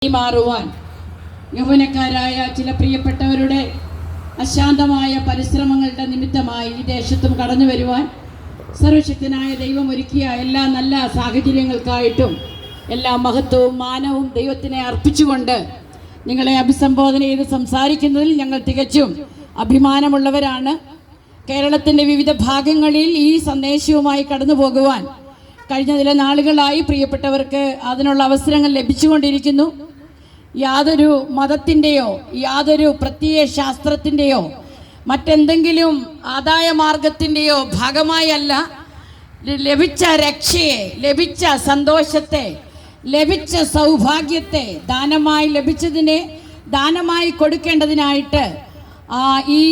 മാറുവാൻ യൗവനക്കാരായ ചില പ്രിയപ്പെട്ടവരുടെ അശാന്തമായ പരിശ്രമങ്ങളുടെ നിമിത്തമായി ഈ ദേശത്തും കടന്നു വരുവാൻ സർവശക്തനായ ദൈവം ഒരുക്കിയ എല്ലാ നല്ല സാഹചര്യങ്ങൾക്കായിട്ടും എല്ലാ മഹത്വവും മാനവും ദൈവത്തിനെ അർപ്പിച്ചുകൊണ്ട് നിങ്ങളെ അഭിസംബോധന ചെയ്ത് സംസാരിക്കുന്നതിൽ ഞങ്ങൾ തികച്ചും അഭിമാനമുള്ളവരാണ്. കേരളത്തിൻ്റെ വിവിധ ഭാഗങ്ങളിൽ ഈ സന്ദേശവുമായി കടന്നു പോകുവാൻ കഴിഞ്ഞ ചില നാളുകളായി പ്രിയപ്പെട്ടവർക്ക് അതിനുള്ള അവസരങ്ങൾ ലഭിച്ചുകൊണ്ടിരിക്കുന്നു. യാതൊരു മതത്തിൻ്റെയോ യാതൊരു പ്രത്യയ ശാസ്ത്രത്തിൻ്റെയോ മറ്റെന്തെങ്കിലും ആദായ മാർഗത്തിൻ്റെയോ ഭാഗമായല്ല, ലഭിച്ച രക്ഷയെ, ലഭിച്ച സന്തോഷത്തെ, ലഭിച്ച സൗഭാഗ്യത്തെ ദാനമായി ലഭിച്ചതിനെ ദാനമായി കൊടുക്കേണ്ടതിനായിട്ട് ഈ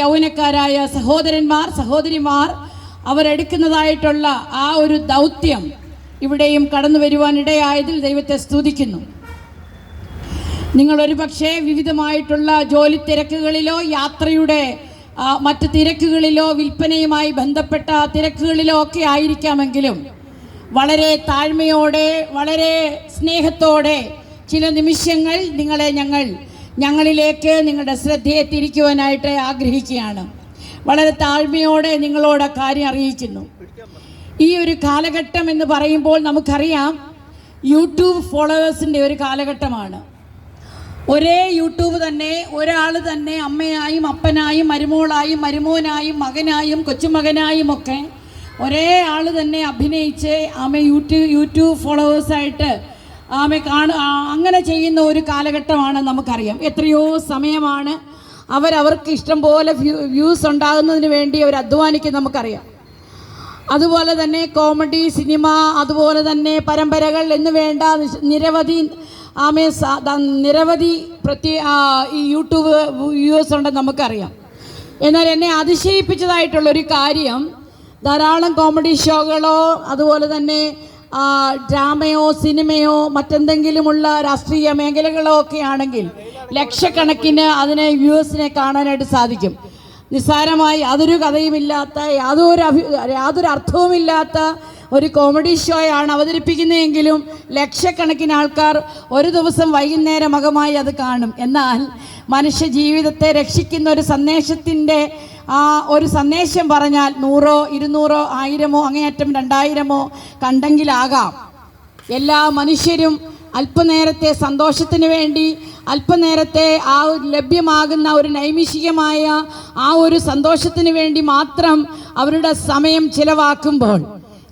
യൗവനക്കാരായ സഹോദരന്മാർ സഹോദരിമാർ അവരെടുക്കുന്നതായിട്ടുള്ള ആ ഒരു ദൗത്യം ഇവിടെയും കടന്നു വരുവാനിടയായതിൽ ദൈവത്തെ സ്തുതിക്കുന്നു. നിങ്ങളൊരു പക്ഷേ വിവിധമായിട്ടുള്ള ജോലി തിരക്കുകളിലോ യാത്രയുടെ മറ്റ് തിരക്കുകളിലോ വിൽപ്പനയുമായി ബന്ധപ്പെട്ട തിരക്കുകളിലോ ഒക്കെ ആയിരിക്കാമെങ്കിലും വളരെ താഴ്മയോടെ വളരെ സ്നേഹത്തോടെ ചില നിമിഷങ്ങൾ ഞങ്ങളിലേക്ക് നിങ്ങളുടെ ശ്രദ്ധയെ തിരിക്കുവാനായിട്ട് ആഗ്രഹിക്കുകയാണ്. വളരെ താഴ്മയോടെ നിങ്ങളോട് കാര്യം അറിയിക്കുന്നു. ഈ ഒരു കാലഘട്ടം എന്ന് പറയുമ്പോൾ നമുക്കറിയാം യൂട്യൂബ് ഫോളോവേഴ്സിൻ്റെ ഒരു കാലഘട്ടമാണ്. ഒരേ യൂട്യൂബ് തന്നെ ഒരാൾ തന്നെ അമ്മയായും അപ്പനായും മരുമോളായും മരുമോനായും മകനായും കൊച്ചുമകനായും ഒക്കെ ഒരേ ആൾ തന്നെ അഭിനയിച്ച് യൂട്യൂബ് ഫോളോവേഴ്സായിട്ട് അങ്ങനെ ചെയ്യുന്ന ഒരു കാലഘട്ടമാണ് നമുക്കറിയാം. എത്രയോ സമയമാണ് അവർക്ക് ഇഷ്ടം പോലെ വ്യൂസ് ഉണ്ടാകുന്നതിന് വേണ്ടി അവർ അധ്വാനിക്കും നമുക്കറിയാം. അതുപോലെ തന്നെ കോമഡി, സിനിമ, അതുപോലെ തന്നെ പരമ്പരകൾ എന്ന് വേണ്ട നിരവധി ഈ യൂട്യൂബ് വ്യൂവേഴ്സ് ഉണ്ടെന്ന് നമുക്കറിയാം. എന്നാൽ എന്നെ അതിശയിപ്പിച്ചതായിട്ടുള്ളൊരു കാര്യം, ധാരാളം കോമഡി ഷോകളോ അതുപോലെ തന്നെ ഡ്രാമയോ സിനിമയോ മറ്റെന്തെങ്കിലുമുള്ള രാഷ്ട്രീയ മേഖലകളോ ഒക്കെ ആണെങ്കിൽ ലക്ഷക്കണക്കിന് അതിനെ വ്യൂവേഴ്സിനെ കാണാനായിട്ട് സാധിക്കും. നിസ്സാരമായി യാതൊരു കഥയുമില്ലാത്ത യാതൊരു അർത്ഥവുമില്ലാത്ത ഒരു കോമഡി ഷോയാണ് അവതരിപ്പിക്കുന്നതെങ്കിലും ലക്ഷക്കണക്കിന് ആൾക്കാർ ഒരു ദിവസം വൈകുന്നേരമകമായി അത് കാണും. എന്നാൽ മനുഷ്യ ജീവിതത്തെ രക്ഷിക്കുന്ന ഒരു സന്ദേശത്തിൻ്റെ ഒരു സന്ദേശം പറഞ്ഞാൽ 100, 200, 1000 അങ്ങേയറ്റം 2000 കണ്ടെങ്കിലാകാം. എല്ലാ മനുഷ്യരും അല്പനേരത്തെ സന്തോഷത്തിന് വേണ്ടി അല്പനേരത്തെ ലഭ്യമാകുന്ന ഒരു നൈമിഷികമായ ഒരു സന്തോഷത്തിന് വേണ്ടി മാത്രം അവരുടെ സമയം ചിലവാക്കുമ്പോൾ,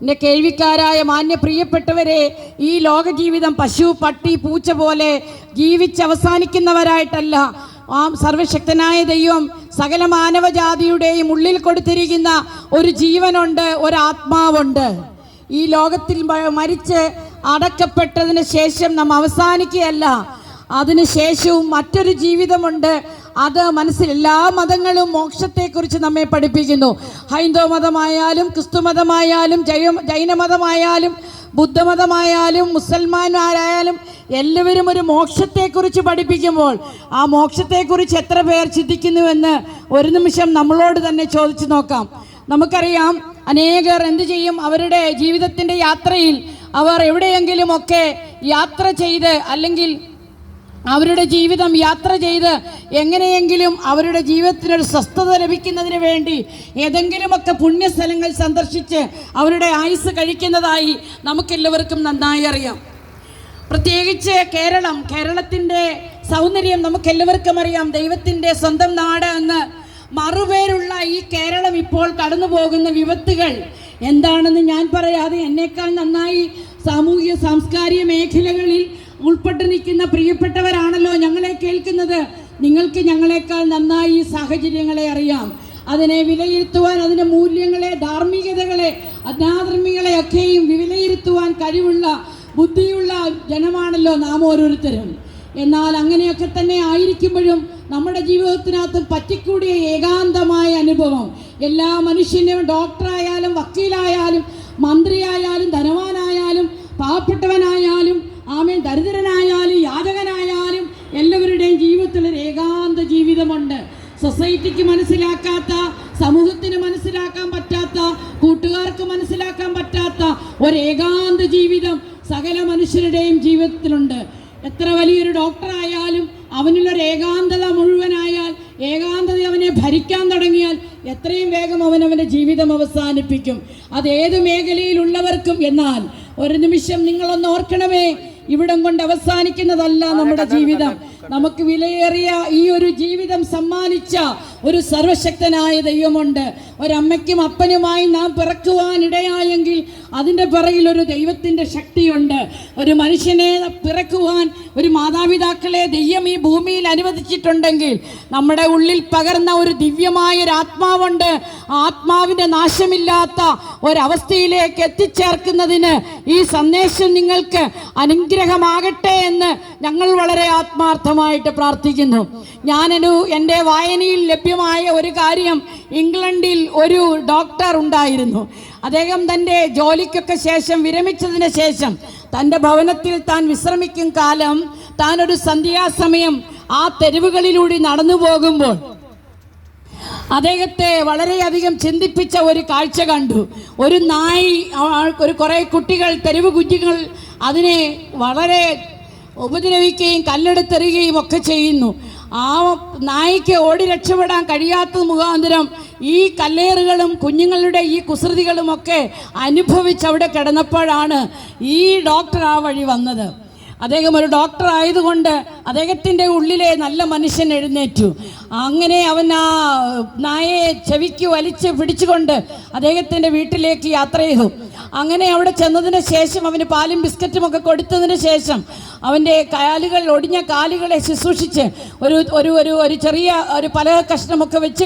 എൻ്റെ കേൾവിക്കാരായ മാന്യ പ്രിയപ്പെട്ടവരെ, ഈ ലോക ജീവിതം പശു പട്ടി പൂച്ച പോലെ ജീവിച്ചവസാനിക്കുന്നവരായിട്ടല്ല സർവശക്തനായ ദൈവം സകല മാനവജാതിയുടെയും ഉള്ളിൽ കൊടുത്തിരിക്കുന്ന ഒരു ജീവനുണ്ട്, ഒരാത്മാവുണ്ട്. ഈ ലോകത്തിൽ മരിച്ച് അടക്കപ്പെട്ടതിന് ശേഷം നാം അവസാനിക്കുകയല്ല, അതിനുശേഷവും മറ്റൊരു ജീവിതമുണ്ട്. അത് എല്ലാ മതങ്ങളും മോക്ഷത്തെക്കുറിച്ച് നമ്മെ പഠിപ്പിക്കുന്നു. ഹൈന്ദവ മതമായാലും ക്രിസ്തു മതമായാലും ജൈനമതമായാലും ബുദ്ധമതമായാലും മുസൽമാനായാലും എല്ലാവരും ഒരു മോക്ഷത്തെക്കുറിച്ച് പഠിപ്പിക്കുമ്പോൾ ആ മോക്ഷത്തെക്കുറിച്ച് എത്ര പേർ ചിന്തിക്കുന്നുവെന്ന് ഒരു നിമിഷം നമ്മളോട് തന്നെ ചോദിച്ചു നോക്കാം. നമുക്കറിയാം അനേകർ എന്തു ചെയ്യും, അവരുടെ ജീവിതത്തിൻ്റെ യാത്രയിൽ അവർ എവിടെയെങ്കിലുമൊക്കെ യാത്ര ചെയ്ത് അല്ലെങ്കിൽ അവരുടെ ജീവിതം യാത്ര ചെയ്ത് എങ്ങനെയെങ്കിലും അവരുടെ ജീവിതത്തിനൊരു സ്വസ്ഥത ലഭിക്കുന്നതിന് വേണ്ടി ഏതെങ്കിലുമൊക്കെ പുണ്യസ്ഥലങ്ങൾ സന്ദർശിച്ച് അവരുടെ ആയുസ് കഴിക്കുന്നതായി നമുക്കെല്ലാവർക്കും നന്നായി അറിയാം. പ്രത്യേകിച്ച് കേരളത്തിൻ്റെ സൗന്ദര്യം നമുക്കെല്ലാവർക്കും അറിയാം. ദൈവത്തിൻ്റെ സ്വന്തം നാട് എന്ന് മറുപേരുള്ള ഈ കേരളം ഇപ്പോൾ കടന്നു പോകുന്ന വിപത്തുകൾ എന്താണെന്ന് ഞാൻ പറയാതെ എന്നേക്കാൾ നന്നായി സാമൂഹ്യ സാംസ്കാരിക മേഖലകളിൽ ഉൾപ്പെട്ട് നിൽക്കുന്ന പ്രിയപ്പെട്ടവരാണല്ലോ ഞങ്ങളെ കേൾക്കുന്നത്. നിങ്ങൾക്ക് ഞങ്ങളെക്കാൾ നന്നായി ഈ സാഹചര്യങ്ങളെ അറിയാം. അതിനെ വിലയിരുത്തുവാൻ, അതിൻ്റെ മൂല്യങ്ങളെ, ധാർമ്മികതകളെ, അനാധർമ്മികളെ ഒക്കെയും വിലയിരുത്തുവാൻ കഴിവുള്ള ബുദ്ധിയുള്ള ജനമാണല്ലോ നാം ഓരോരുത്തരും. എന്നാൽ അങ്ങനെയൊക്കെ തന്നെ ആയിരിക്കുമ്പോഴും നമ്മുടെ ജീവിതത്തിനകത്ത് പറ്റിക്കൂടിയ ഏകാന്തമായ അനുഭവം എല്ലാ മനുഷ്യനും, ഡോക്ടറായാലും വക്കീലായാലും മന്ത്രിയായാലും ധനവാനായാലും പാവപ്പെട്ടവനായാലും ദരിദ്രനായാലും യാചകനായാലും എല്ലാവരുടെയും ജീവിതത്തിൽ ഒരു ഏകാന്ത ജീവിതമുണ്ട്. സൊസൈറ്റിക്ക് മനസ്സിലാക്കാത്ത, സമൂഹത്തിന് മനസ്സിലാക്കാൻ പറ്റാത്ത, കൂട്ടുകാർക്ക് മനസ്സിലാക്കാൻ പറ്റാത്ത ഒരു ഏകാന്ത ജീവിതം സകല മനുഷ്യരുടെയും ജീവിതത്തിലുണ്ട്. എത്ര വലിയൊരു ഡോക്ടറായാലും അവനുള്ളൊരു ഏകാന്തത മുഴുവനായാൽ, ഏകാന്തത അവനെ ഭരിക്കാൻ തുടങ്ങിയാൽ എത്രയും വേഗം അവനവൻ്റെ ജീവിതം അവസാനിപ്പിക്കും. അത് ഏത് മേഖലയിലുള്ളവർക്കും. എന്നാൽ ഒരു നിമിഷം നിങ്ങളൊന്ന് ഓർക്കണമേ, ഇവിടം കൊണ്ട് അവസാനിക്കുന്നതല്ല നമ്മുടെ ജീവിതം. നമുക്ക് വിലയേറിയ ഈ ഒരു ജീവിതം സമ്മാനിച്ച ഒരു സർവശക്തനായ ദൈവമുണ്ട്. ഒരമ്മയ്ക്കും അപ്പനുമായി നാം പിറക്കുവാനിടയായെങ്കിൽ അതിൻ്റെ പിറകിൽ ഒരു ദൈവത്തിൻ്റെ ശക്തിയുണ്ട്. ഒരു മനുഷ്യനെ പിറക്കുവാൻ ഒരു മാതാപിതാക്കളെ ദൈവം ഈ ഭൂമിയിൽ അനുവദിച്ചിട്ടുണ്ടെങ്കിൽ നമ്മുടെ ഉള്ളിൽ പകർന്ന ഒരു ദിവ്യമായ ഒരു ആത്മാവുണ്ട്. ആ ആത്മാവിൻ്റെ നാശമില്ലാത്ത ഒരവസ്ഥയിലേക്ക് എത്തിച്ചേർക്കുന്നതിന് ഈ സന്ദേശം നിങ്ങൾക്ക് അനുഗ്രഹമാകട്ടെ എന്ന് ഞങ്ങൾ വളരെ ആത്മാർത്ഥമായിട്ട് പ്രാർത്ഥിക്കുന്നു. എൻ്റെ വായനയിൽ ലഭ്യമായ ഒരു കാര്യം, ഇംഗ്ലണ്ടിൽ ഒരു ഡോക്ടർ ഉണ്ടായിരുന്നു. അദ്ദേഹം തൻ്റെ ജോലിക്കൊക്കെ ശേഷം വിരമിച്ചതിന് ശേഷം തൻ്റെ ഭവനത്തിൽ താൻ വിശ്രമിക്കും കാലം താൻ ഒരു സന്ധ്യാസമയം ആ തെരുവുകളിലൂടെ നടന്നു പോകുമ്പോൾ അദ്ദേഹത്തെ വളരെയധികം ചിന്തിപ്പിച്ച ഒരു കാഴ്ച കണ്ടു. ഒരു നായി, കുറേ കുട്ടികൾ, തെരുവ് കുഞ്ഞുങ്ങൾ അതിനെ വളരെ ഉപദ്രവിക്കുകയും കല്ലെടുത്തെറിയുകയും ഒക്കെ ചെയ്യുന്നു. ആ നായ്ക്ക് ഓടി രക്ഷപ്പെടാൻ കഴിയാത്തത് മുഖാന്തരം ഈ കല്ലേറുകളും കുഞ്ഞുങ്ങളുടെ ഈ കുസൃതികളുമൊക്കെ അനുഭവിച്ച് അവിടെ കിടന്നപ്പോഴാണ് ഈ ഡോക്ടർ ആ വഴി വന്നത്. അദ്ദേഹം ഒരു ഡോക്ടർ ആയതുകൊണ്ട് അദ്ദേഹത്തിൻ്റെ ഉള്ളിലെ നല്ല മനുഷ്യൻ എഴുന്നേറ്റു. അങ്ങനെ അവൻ ആ നായയെ ചെവിക്ക് വലിച്ച് പിടിച്ചുകൊണ്ട് അദ്ദേഹത്തിൻ്റെ വീട്ടിലേക്ക് യാത്ര ചെയ്തു. അങ്ങനെ അവിടെ ചെന്നതിന് ശേഷം അവന് പാലും ബിസ്ക്കറ്റും ഒക്കെ കൊടുത്തതിന് ശേഷം അവൻ്റെ ഒടിഞ്ഞ കാലുകളെ ശുശ്രൂഷിച്ച് ഒരു ചെറിയ ഒരു പലക കഷ്ണമൊക്കെ വെച്ച്